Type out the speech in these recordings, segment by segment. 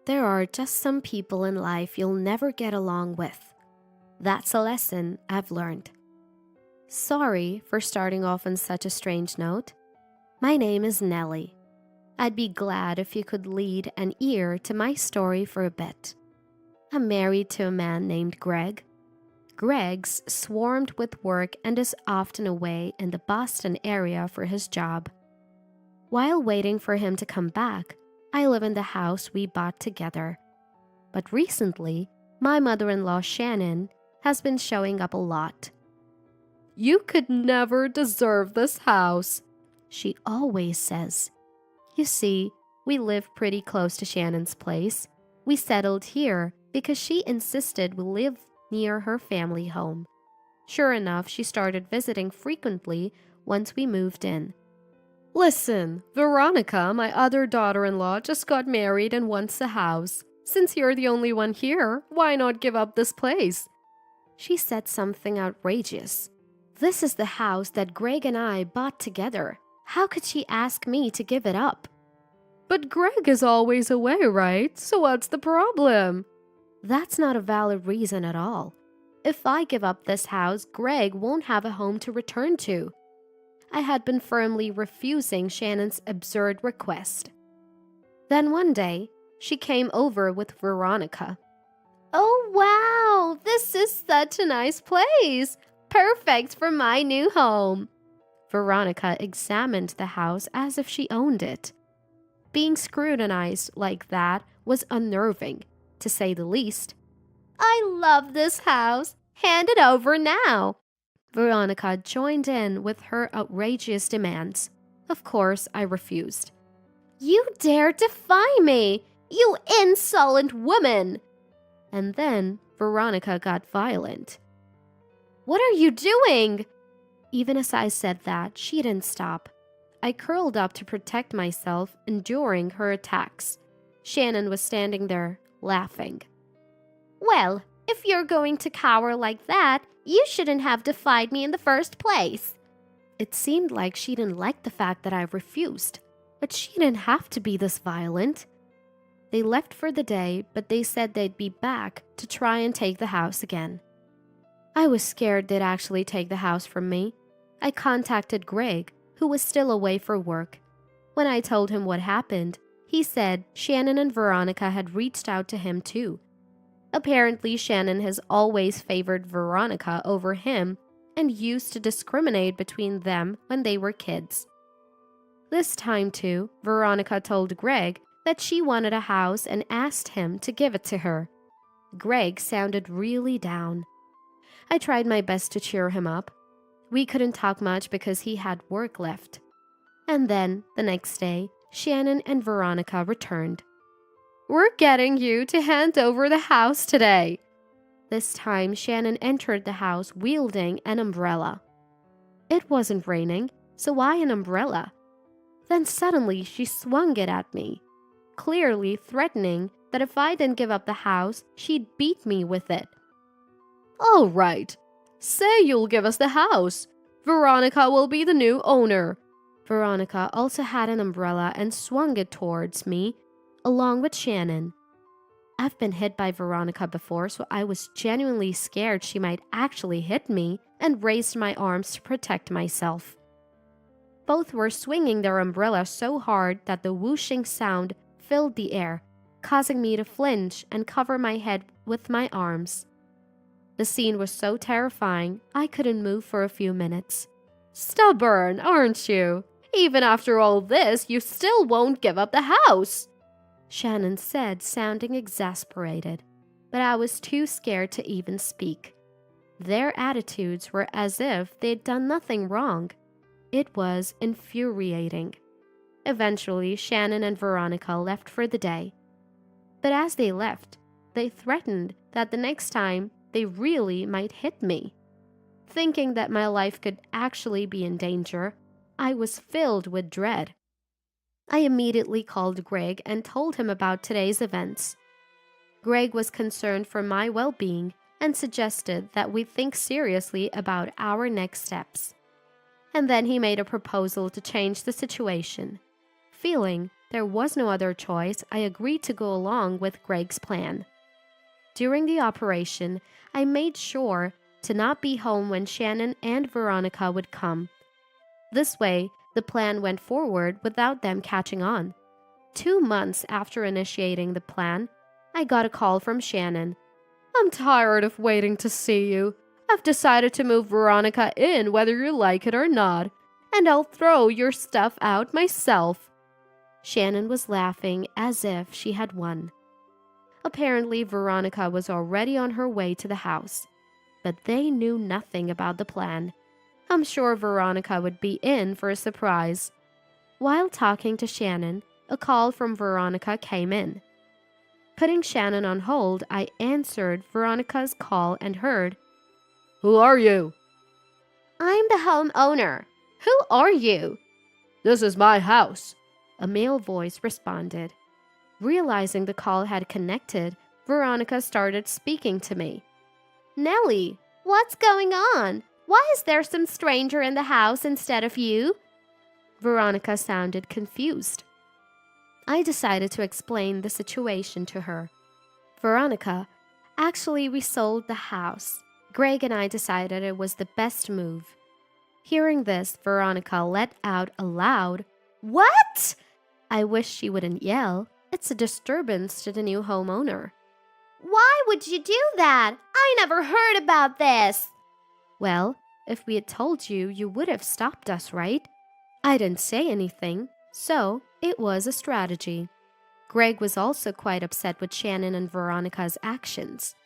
There are just some people in life you'll never get along with. That's a lesson I've learned. Sorry for starting off on such a strange note. My name is Nellie. I'd be glad if you could lead an ear to my story for a bit. I'm married to a man named Greg. Greg's swarmed with work and is often away in the Boston area for his job. While waiting for him to come back, I live in the house we bought together. But recently, my mother-in-law Shannon has been showing up a lot. "You could never deserve this house," she always says. You see, we live pretty close to Shannon's place. We settled here because she insisted we live near her family home. Sure enough, she started visiting frequently once we moved in. "Listen, Veronica, my other daughter-in-law, just got married and wants a house. Since you're the only one here, why not give up this place?" She said something outrageous. This is the house that Greg and I bought together. How could she ask me to give it up? "But Greg is always away, right? So what's the problem?" That's not a valid reason at all. If I give up this house, Greg won't have a home to return to. I had been firmly refusing Shannon's absurd request. Then one day, she came over with Veronica. "Oh wow, this is such a nice place. Perfect for my new home." Veronica examined the house as if she owned it. Being scrutinized like that was unnerving, to say the least. "I love this house. Hand it over now." Veronica joined in with her outrageous demands. Of course, I refused. "You dare defy me, you insolent woman!" And then Veronica got violent. "What are you doing?" Even as I said that, she didn't stop. I curled up to protect myself, enduring her attacks. Shannon was standing there, laughing. "Well, if you're going to cower like that, you shouldn't have defied me in the first place." It seemed like she didn't like the fact that I refused, but she didn't have to be this violent. They left for the day, but they said they'd be back to try and take the house again. I was scared they'd actually take the house from me. I contacted Greg, who was still away for work. When I told him what happened, he said Shannon and Veronica had reached out to him too. Apparently, Shannon has always favored Veronica over him and used to discriminate between them when they were kids. This time too, Veronica told Greg that she wanted a house and asked him to give it to her. Greg sounded really down. I tried my best to cheer him up. We couldn't talk much because he had work left. And then, the next day, Shannon and Veronica returned. "We're getting you to hand over the house today." This time, Shannon entered the house wielding an umbrella. It wasn't raining, so why an umbrella? Then suddenly she swung it at me, clearly threatening that if I didn't give up the house, she'd beat me with it. "All right, say you'll give us the house. Veronica will be the new owner." Veronica also had an umbrella and swung it towards me, along with Shannon. I've been hit by Veronica before, so I was genuinely scared she might actually hit me and raised my arms to protect myself. Both were swinging their umbrella so hard that the whooshing sound filled the air, causing me to flinch and cover my head with my arms. The scene was so terrifying, I couldn't move for a few minutes. "Stubborn, aren't you? Even after all this, you still won't give up the house," Shannon said, sounding exasperated, but I was too scared to even speak. Their attitudes were as if they'd done nothing wrong. It was infuriating. Eventually, Shannon and Veronica left for the day. But as they left, they threatened that the next time they really might hit me. Thinking that my life could actually be in danger, I was filled with dread. I immediately called Greg and told him about today's events. Greg was concerned for my well-being and suggested that we think seriously about our next steps. And then he made a proposal to change the situation. Feeling there was no other choice, I agreed to go along with Greg's plan. During the operation, I made sure to not be home when Shannon and Veronica would come. This way, the plan went forward without them catching on. 2 months after initiating the plan, I got a call from Shannon. "I'm tired of waiting to see you. I've decided to move Veronica in whether you like it or not, and I'll throw your stuff out myself." Shannon was laughing as if she had won. Apparently, Veronica was already on her way to the house, but they knew nothing about the plan. I'm sure Veronica would be in for a surprise. While talking to Shannon, a call from Veronica came in. Putting Shannon on hold, I answered Veronica's call and heard, "Who are you?" "I'm the homeowner. Who are you?" "This is my house," a male voice responded. Realizing the call had connected, Veronica started speaking to me. "Nellie, what's going on? Why is there some stranger in the house instead of you?" Veronica sounded confused. I decided to explain the situation to her. "Veronica, actually we sold the house. Greg and I decided it was the best move." Hearing this, Veronica let out a loud, "What?" I wish she wouldn't yell. It's a disturbance to the new homeowner. "Why would you do that? I never heard about this." "Well, if we had told you, you would have stopped us, right?" I didn't say anything, so it was a strategy. Greg was also quite upset with Shannon and Veronica's actions.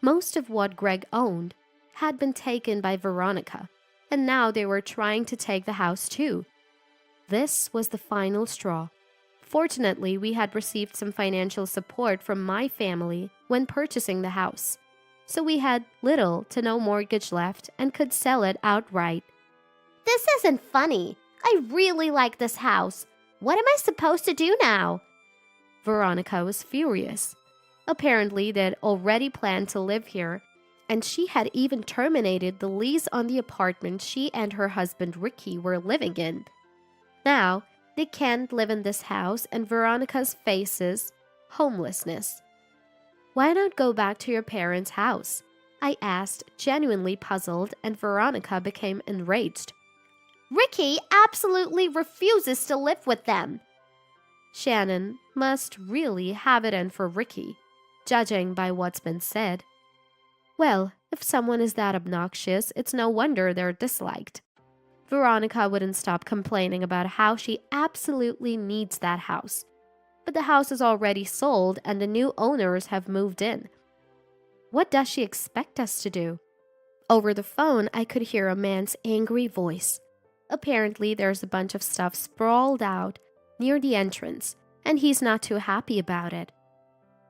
Most of what Greg owned had been taken by Veronica, and now they were trying to take the house too. This was the final straw. Fortunately, we had received some financial support from my family when purchasing the house, so we had little to no mortgage left and could sell it outright. "This isn't funny. I really like this house. What am I supposed to do now?" Veronica was furious. Apparently, they'd already planned to live here, and she had even terminated the lease on the apartment she and her husband Ricky were living in. Now, they can't live in this house, and Veronica's faces homelessness. "Why not go back to your parents' house?" I asked, genuinely puzzled, and Veronica became enraged. "Ricky absolutely refuses to live with them." Shannon must really have it in for Ricky, judging by what's been said. Well, if someone is that obnoxious, it's no wonder they're disliked. Veronica wouldn't stop complaining about how she absolutely needs that house. But the house is already sold and the new owners have moved in. What does she expect us to do? Over the phone, I could hear a man's angry voice. Apparently, there's a bunch of stuff sprawled out near the entrance, and he's not too happy about it.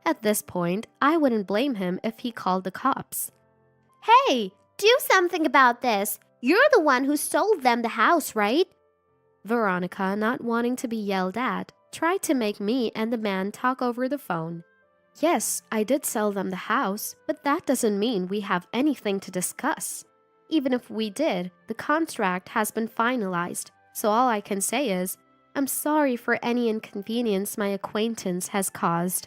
At this point, I wouldn't blame him if he called the cops. "Hey, do something about this. You're the one who sold them the house, right?" Veronica, not wanting to be yelled at, tried to make me and the man talk over the phone. "Yes, I did sell them the house, but that doesn't mean we have anything to discuss. Even if we did, the contract has been finalized, so all I can say is, I'm sorry for any inconvenience my acquaintance has caused."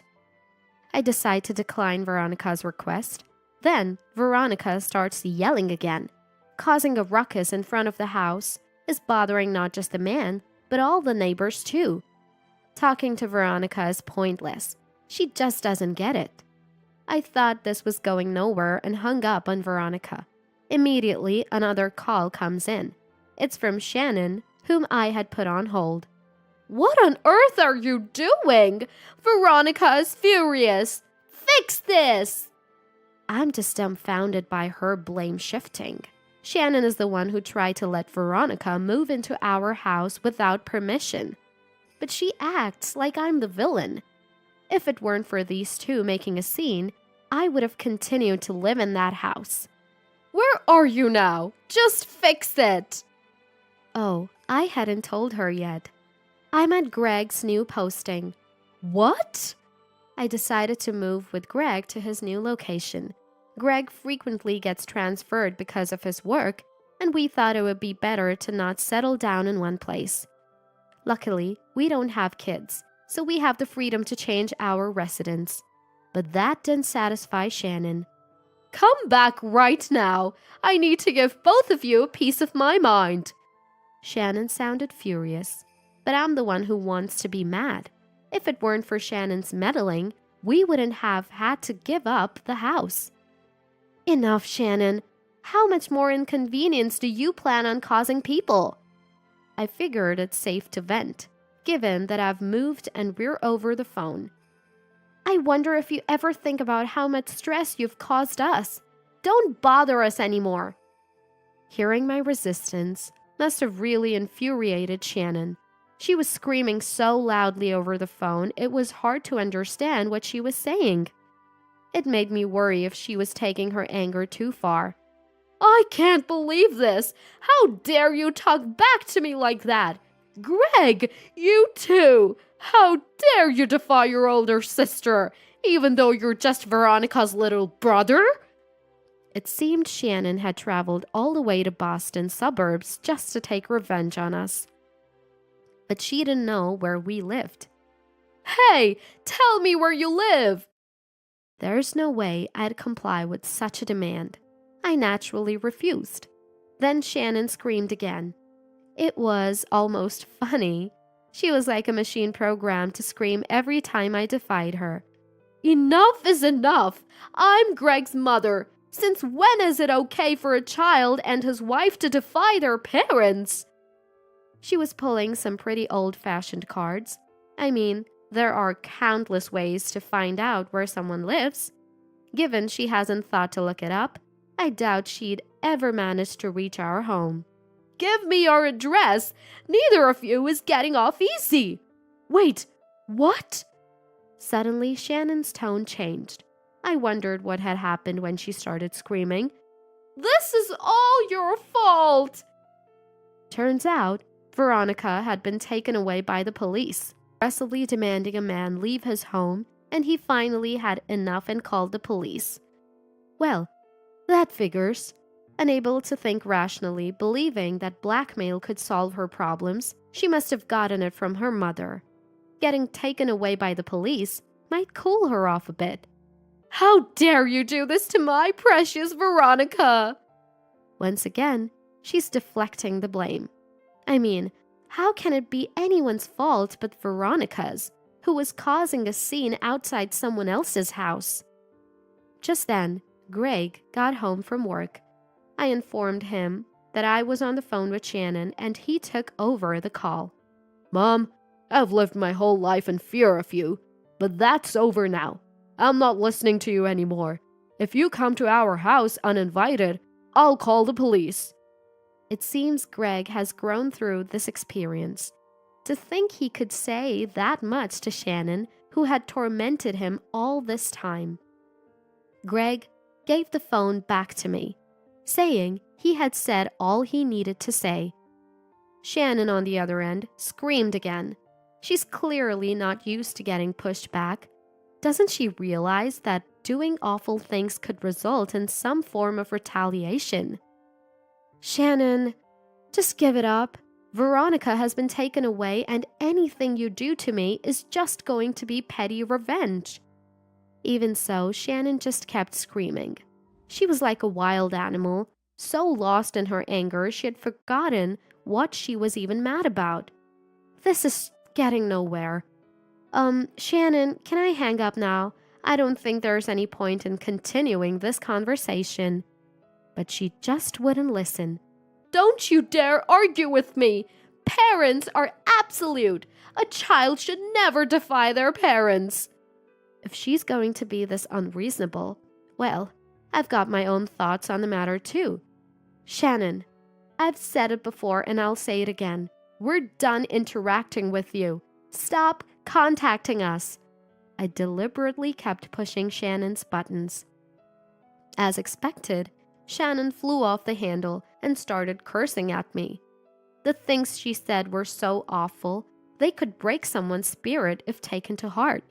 I decide to decline Veronica's request. Then, Veronica starts yelling again. Causing a ruckus in front of the house is bothering not just the man, but all the neighbors too. Talking to Veronica is pointless. She just doesn't get it. I thought this was going nowhere and hung up on Veronica. Immediately, another call comes in. It's from Shannon, whom I had put on hold. "What on earth are you doing? Veronica is furious. Fix this!" I'm just dumbfounded by her blame shifting. Shannon is the one who tried to let Veronica move into our house without permission. But she acts like I'm the villain. If it weren't for these two making a scene, I would have continued to live in that house. "Where are you now? Just fix it!" Oh, I hadn't told her yet. I'm at Greg's new posting. What? I decided to move with Greg to his new location. Greg frequently gets transferred because of his work, and we thought it would be better to not settle down in one place. Luckily, we don't have kids, so we have the freedom to change our residence. But that didn't satisfy Shannon. Come back right now. I need to give both of you a piece of my mind. Shannon sounded furious, but I'm the one who wants to be mad. If it weren't for Shannon's meddling, we wouldn't have had to give up the house. Enough, Shannon. How much more inconvenience do you plan on causing people? I figured it's safe to vent, given that I've moved and we're over the phone. I wonder if you ever think about how much stress you've caused us. Don't bother us anymore. Hearing my resistance must have really infuriated Shannon. She was screaming so loudly over the phone, it was hard to understand what she was saying. It made me worry if she was taking her anger too far. I can't believe this! How dare you talk back to me like that? Greg, you too! How dare you defy your older sister, even though you're just Veronica's little brother? It seemed Shannon had traveled all the way to Boston suburbs just to take revenge on us. But she didn't know where we lived. Hey, tell me where you live! There's no way I'd comply with such a demand. I naturally refused. Then Shannon screamed again. It was almost funny. She was like a machine programmed to scream every time I defied her. Enough is enough! I'm Greg's mother. Since when is it okay for a child and his wife to defy their parents? She was pulling some pretty old-fashioned cards. I mean, there are countless ways to find out where someone lives. Given she hasn't thought to look it up, I doubt she'd ever manage to reach our home. Give me your address! Neither of you is getting off easy! Wait, what? Suddenly, Shannon's tone changed. I wondered what had happened when she started screaming. This is all your fault! Turns out, Veronica had been taken away by the police, aggressively demanding a man leave his home, and he finally had enough and called the police. Well, that figures. Unable to think rationally, believing that blackmail could solve her problems, she must have gotten it from her mother. Getting taken away by the police might cool her off a bit. How dare you do this to my precious Veronica? Once again, she's deflecting the blame. I mean, how can it be anyone's fault but Veronica's, who was causing a scene outside someone else's house? Just then, Greg got home from work. I informed him that I was on the phone with Shannon, and he took over the call. Mom, I've lived my whole life in fear of you, but that's over now. I'm not listening to you anymore. If you come to our house uninvited, I'll call the police. It seems Greg has grown through this experience. To think he could say that much to Shannon, who had tormented him all this time. Greg gave the phone back to me, saying he had said all he needed to say. Shannon, on the other end, screamed again. She's clearly not used to getting pushed back. Doesn't she realize that doing awful things could result in some form of retaliation? Shannon, just give it up. Veronica has been taken away, and anything you do to me is just going to be petty revenge. Even so, Shannon just kept screaming. She was like a wild animal, so lost in her anger she had forgotten what she was even mad about. This is getting nowhere. Shannon, can I hang up now? I don't think there's any point in continuing this conversation. But she just wouldn't listen. Don't you dare argue with me! Parents are absolute! A child should never defy their parents! If she's going to be this unreasonable, well, I've got my own thoughts on the matter too. Shannon, I've said it before and I'll say it again. We're done interacting with you. Stop contacting us. I deliberately kept pushing Shannon's buttons. As expected, Shannon flew off the handle and started cursing at me. The things she said were so awful, they could break someone's spirit if taken to heart.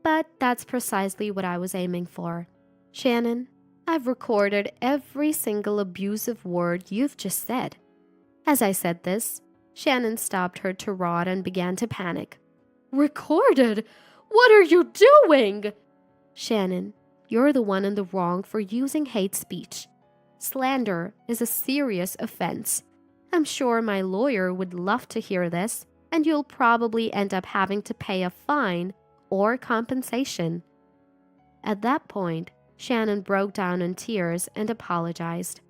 But that's precisely what I was aiming for. Shannon, I've recorded every single abusive word you've just said. As I said this, Shannon stopped her tirade and began to panic. Recorded? What are you doing? Shannon, you're the one in the wrong for using hate speech. Slander is a serious offense. I'm sure my lawyer would love to hear this, and you'll probably end up having to pay a fine or compensation. At that point, Shannon broke down in tears and apologized.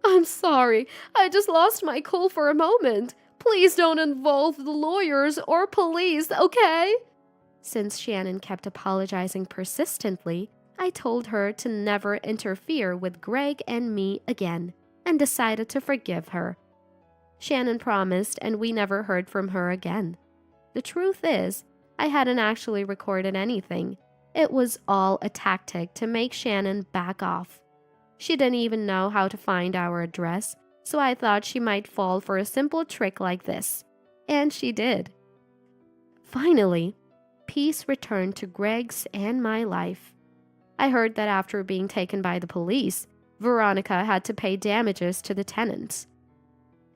I'm sorry, I just lost my cool for a moment. Please don't involve the lawyers or police, okay? Since Shannon kept apologizing persistently, I told her to never interfere with Greg and me again, and decided to forgive her. Shannon promised, and we never heard from her again. The truth is, I hadn't actually recorded anything. It was all a tactic to make Shannon back off. She didn't even know how to find our address, so I thought she might fall for a simple trick like this. And she did. Finally, peace returned to Greg's and my life. I heard that after being taken by the police, Veronica had to pay damages to the tenants.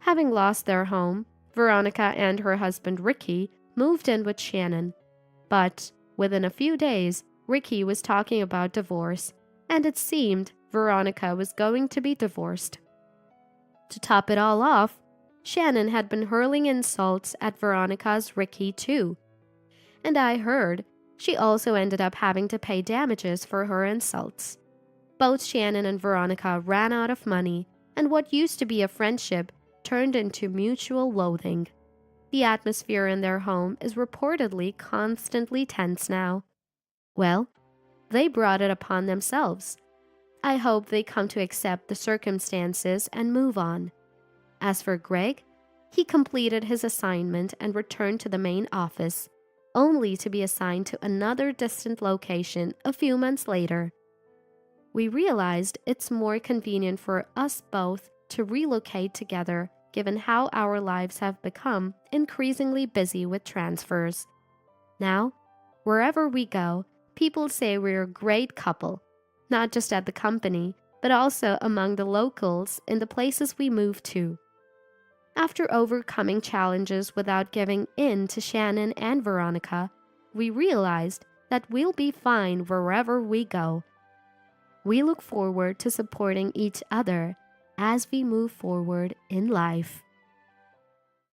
Having lost their home, Veronica and her husband Ricky moved in with Shannon. But within a few days, Ricky was talking about divorce, and it seemed Veronica was going to be divorced. To top it all off, Shannon had been hurling insults at Veronica's Ricky too. And I heard she also ended up having to pay damages for her insults. Both Shannon and Veronica ran out of money, and what used to be a friendship turned into mutual loathing. The atmosphere in their home is reportedly constantly tense now. Well, they brought it upon themselves. I hope they come to accept the circumstances and move on. As for Greg, he completed his assignment and returned to the main office, only to be assigned to another distant location a few months later. We realized it's more convenient for us both to relocate together, given how our lives have become increasingly busy with transfers. Now, wherever we go, people say we're a great couple, not just at the company, but also among the locals in the places we move to. After overcoming challenges without giving in to Shannon and Veronica, we realized that we'll be fine wherever we go. We look forward to supporting each other as we move forward in life.